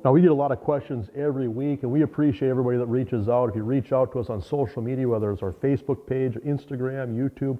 Now, we get a lot of questions every week, and we appreciate everybody that reaches out. If you reach out to us on social media, whether it's our Facebook page, Instagram, YouTube,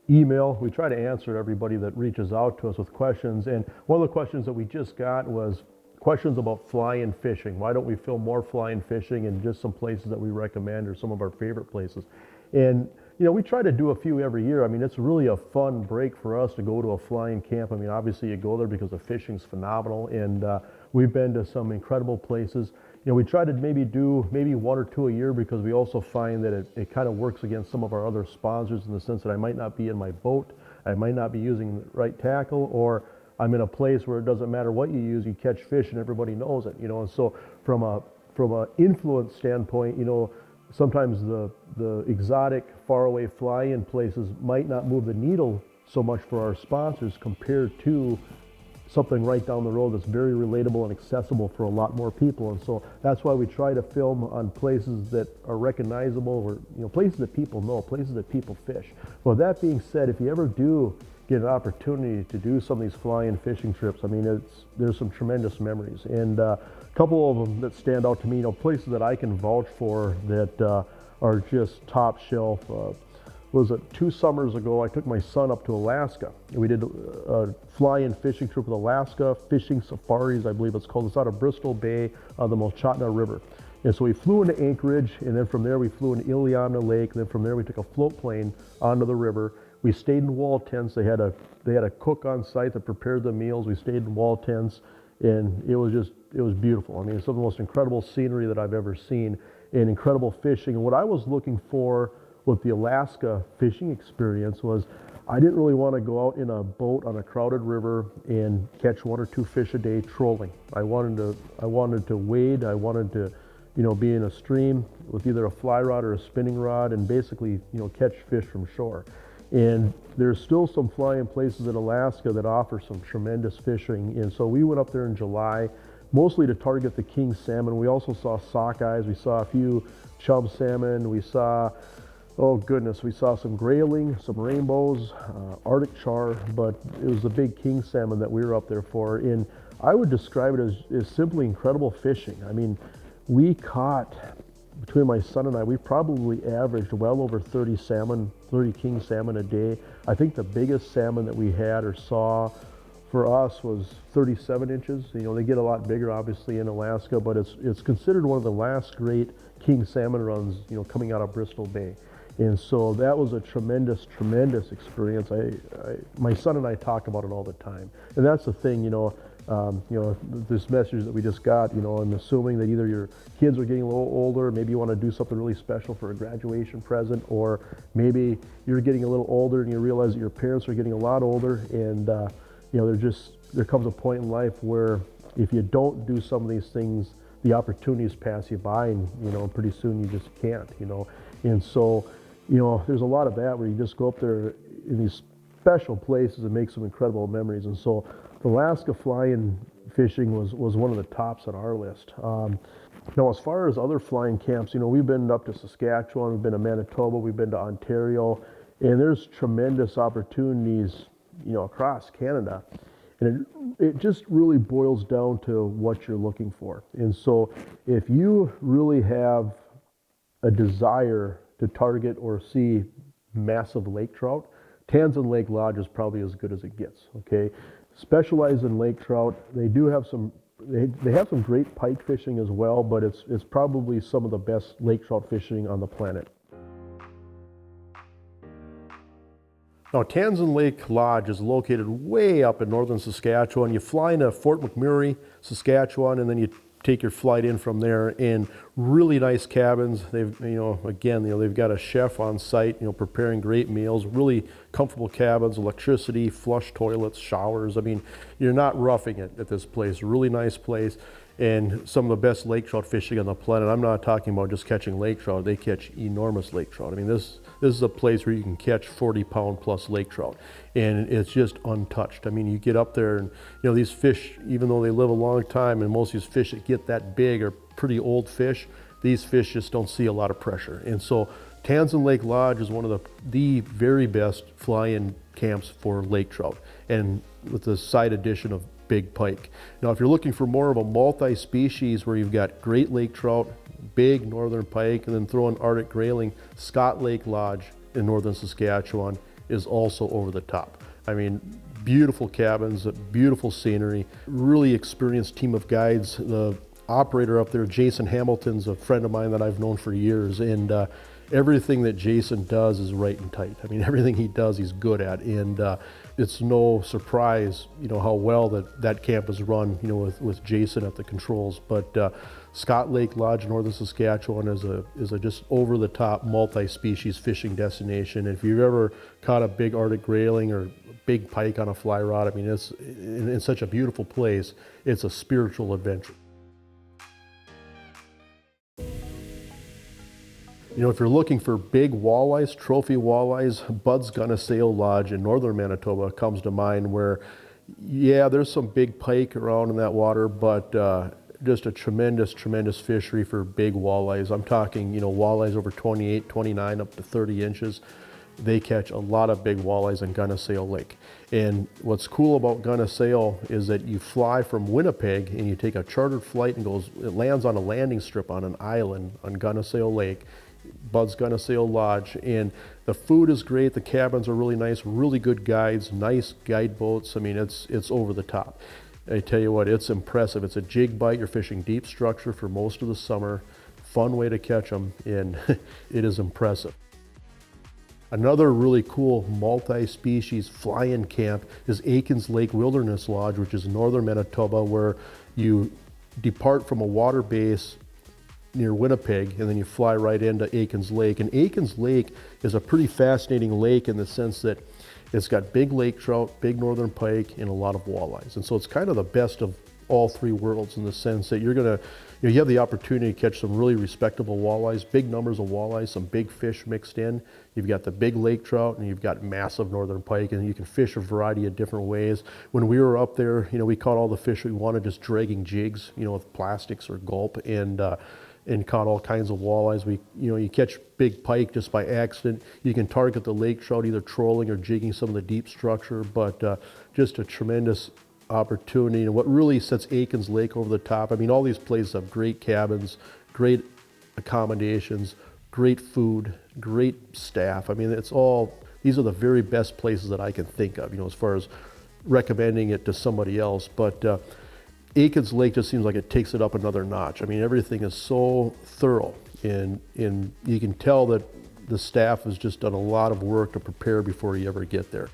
email, we try to answer everybody that reaches out to us with questions. And one of the questions that we just got was questions about fly-in fishing. Why don't we film more fly-in fishing and just some places that we recommend or some of our favorite places? And you know, we try to do a few every year. I mean, it's really a fun break for us to go to a fly-in camp. I mean, obviously you go there because the fishing's phenomenal, and we've been to some incredible places. You know, we try to do maybe one or two a year because we also find that it kind of works against some of our other sponsors in the sense that I might not be in my boat, I might not be using the right tackle, or I'm in a place where it doesn't matter what you use, you catch fish and everybody knows it, you know. And so from a influence standpoint, you know, sometimes the exotic, faraway fly-in places might not move the needle so much for our sponsors compared to something right down the road that's very relatable and accessible for a lot more people. And so that's why we try to film on places that are recognizable, or you know, places that people know, places that people fish. Well, that being said, if you ever do get an opportunity to do some of these fly-in fishing trips, I mean, there's some tremendous memories. And a couple of them that stand out to me, you know, places that I can vouch for that are just top shelf. Was it 2 summers ago, I took my son up to Alaska. We did a fly-in fishing trip with Alaska Fishing Safaris, I believe it's called. It's out of Bristol Bay on the Mulchatna River. And so we flew into Anchorage, and then from there we flew into Iliamna Lake, and then from there we took a float plane onto the river. We stayed in wall tents. They had a cook on site that prepared the meals. We stayed in wall tents, and it was beautiful. I mean, it's some of the most incredible scenery that I've ever seen, and incredible fishing. And what I was looking for with the Alaska fishing experience was I didn't really want to go out in a boat on a crowded river and catch 1 or 2 fish a day trolling. I wanted to wade. I wanted to, you know, be in a stream with either a fly rod or a spinning rod and basically, you know, catch fish from shore. And there's still some fly-in places in Alaska that offer some tremendous fishing. And so we went up there in July, mostly to target the king salmon. We also saw sockeyes. We saw a few chub salmon. We saw, oh goodness, we saw some grayling, some rainbows, Arctic char, but it was the big king salmon that we were up there for. And I would describe it as simply incredible fishing. I mean, we caught, between my son and I, we probably averaged well over 30 king salmon a day. I think the biggest salmon that we had or saw for us was 37 inches. You know, they get a lot bigger obviously in Alaska, but it's considered one of the last great king salmon runs, you know, coming out of Bristol Bay. And so that was a tremendous experience. My son and I talk about it all the time. And that's the thing, you know, this message that we just got, you know, and assuming that either your kids are getting a little older, maybe you want to do something really special for a graduation present, or maybe you're getting a little older and you realize that your parents are getting a lot older, and you know, there comes a point in life where if you don't do some of these things, the opportunities pass you by, and you know, pretty soon you just can't, you know. And so, you know, there's a lot of that where you just go up there in these special places and make some incredible memories. And so Alaska fly-in fishing was one of the tops on our list. Now, as far as other fly-in camps, you know, we've been up to Saskatchewan, we've been to Manitoba, we've been to Ontario, and there's tremendous opportunities, you know, across Canada. And it just really boils down to what you're looking for. And so if you really have a desire to target or see massive lake trout, Tanzin Lake Lodge is probably as good as it gets, okay? Specialize in lake trout. They do have they have some great pike fishing as well, but it's probably some of the best lake trout fishing on the planet. Now, Tanzin Lake Lodge is located way up in northern Saskatchewan. You fly into Fort McMurray, Saskatchewan, and then you take your flight in from there, in really nice cabins. They've, you know, again, you know, they've got a chef on site, you know, preparing great meals, really comfortable cabins, electricity, flush toilets, showers. I mean, you're not roughing it at this place. Really nice place, and some of the best lake trout fishing on the planet. I'm not talking about just catching lake trout. They catch enormous lake trout. I mean, this is a place where you can catch 40-pound plus lake trout, and it's just untouched. I mean, you get up there and, you know, these fish, even though they live a long time, and most of these fish that get that big are pretty old fish, these fish just don't see a lot of pressure. And so Tanzin Lake Lodge is one of the very best fly-in camps for lake trout, and with the side addition of big pike. Now, if you're looking for more of a multi-species where you've got great lake trout, big northern pike, and then throw in Arctic grayling, Scott Lake Lodge in northern Saskatchewan is also over the top. I mean, beautiful cabins, beautiful scenery, really experienced team of guides. The operator up there, Jason Hamilton's a friend of mine that I've known for years, and everything that Jason does is right and tight. I mean, everything he does, he's good at, and it's no surprise, you know, how well that camp is run, you know, with Jason at the controls. But Scott Lake Lodge, northern Saskatchewan, is a just over-the-top multi-species fishing destination. If you've ever caught a big Arctic grayling or big pike on a fly rod, I mean, it's in such a beautiful place. It's a spiritual adventure. You know, if you're looking for big walleyes, trophy walleyes, Bud's Gunisao Lodge in northern Manitoba comes to mind, where, yeah, there's some big pike around in that water, but just a tremendous, tremendous fishery for big walleyes. I'm talking, you know, walleyes over 28, 29, up to 30 inches. They catch a lot of big walleyes in Gunisao Lake. And what's cool about Gunisao is that you fly from Winnipeg and you take a chartered flight and it lands on a landing strip on an island on Gunisao Lake, Bud's Gunisao Lodge, and the food is great, the cabins are really nice, really good guides, nice guide boats. I mean, it's over the top. I tell you what, it's impressive. It's a jig bite, you're fishing deep structure for most of the summer, fun way to catch them, and it is impressive. Another really cool multi-species fly-in camp is Aikens Lake Wilderness Lodge, which is in northern Manitoba, where you depart from a water base near Winnipeg, and then you fly right into Aikens Lake. And Aikens Lake is a pretty fascinating lake in the sense that it's got big lake trout, big northern pike, and a lot of walleyes. And so it's kind of the best of all three worlds in the sense that you're gonna, you know, you have the opportunity to catch some really respectable walleyes, big numbers of walleyes, some big fish mixed in. You've got the big lake trout, and you've got massive northern pike, and you can fish a variety of different ways. When we were up there, you know, we caught all the fish we wanted, just dragging jigs, you know, with plastics or gulp, and caught all kinds of walleyes. You catch big pike just by accident. You can target the lake trout either trolling or jigging some of the deep structure, but just a tremendous opportunity. And what really sets Aikens Lake over the top, I mean, all these places have great cabins, great accommodations, great food, great staff. I mean, these are the very best places that I can think of, you know, as far as recommending it to somebody else. But Aikens Lake just seems like it takes it up another notch. I mean, everything is so thorough, and you can tell that the staff has just done a lot of work to prepare before you ever get there.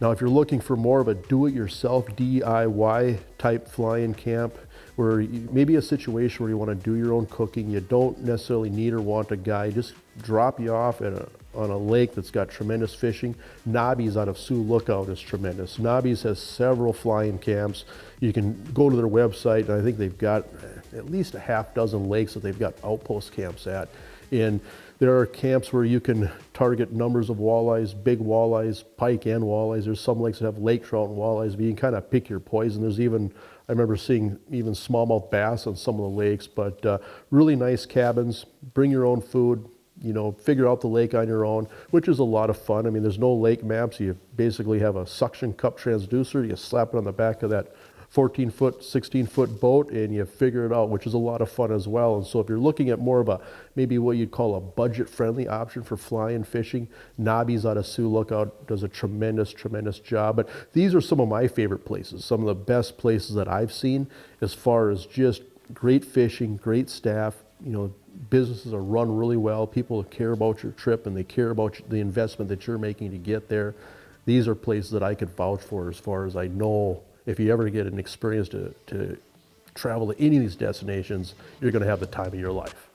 Now, if you're looking for more of a do-it-yourself DIY type fly-in camp, where maybe a situation where you want to do your own cooking, you don't necessarily need or want a guide, just drop you off on a lake that's got tremendous fishing. Knobby's out of Sioux Lookout is tremendous. Knobby's has several fly-in camps. You can go to their website, and I think they've got at least a half dozen lakes that they've got outpost camps at. And there are camps where you can target numbers of walleyes, big walleyes, pike and walleyes. There's some lakes that have lake trout and walleyes, but you can kind of pick your poison. There's even, I remember seeing even smallmouth bass on some of the lakes, but really nice cabins. Bring your own food, you know, figure out the lake on your own, which is a lot of fun. I mean, there's no lake maps. You basically have a suction cup transducer. You slap it on the back of that 14-foot, 16-foot boat, and you figure it out, which is a lot of fun as well. And so if you're looking at more of a, maybe what you'd call a budget-friendly option for fly-in fishing, Knobby's out of Sioux Lookout does a tremendous, tremendous job. But these are some of my favorite places, some of the best places that I've seen as far as just great fishing, great staff. You know, businesses are run really well. People care about your trip, and they care about the investment that you're making to get there. These are places that I could vouch for as far as I know. If you ever get an experience to travel to any of these destinations, you're going to have the time of your life.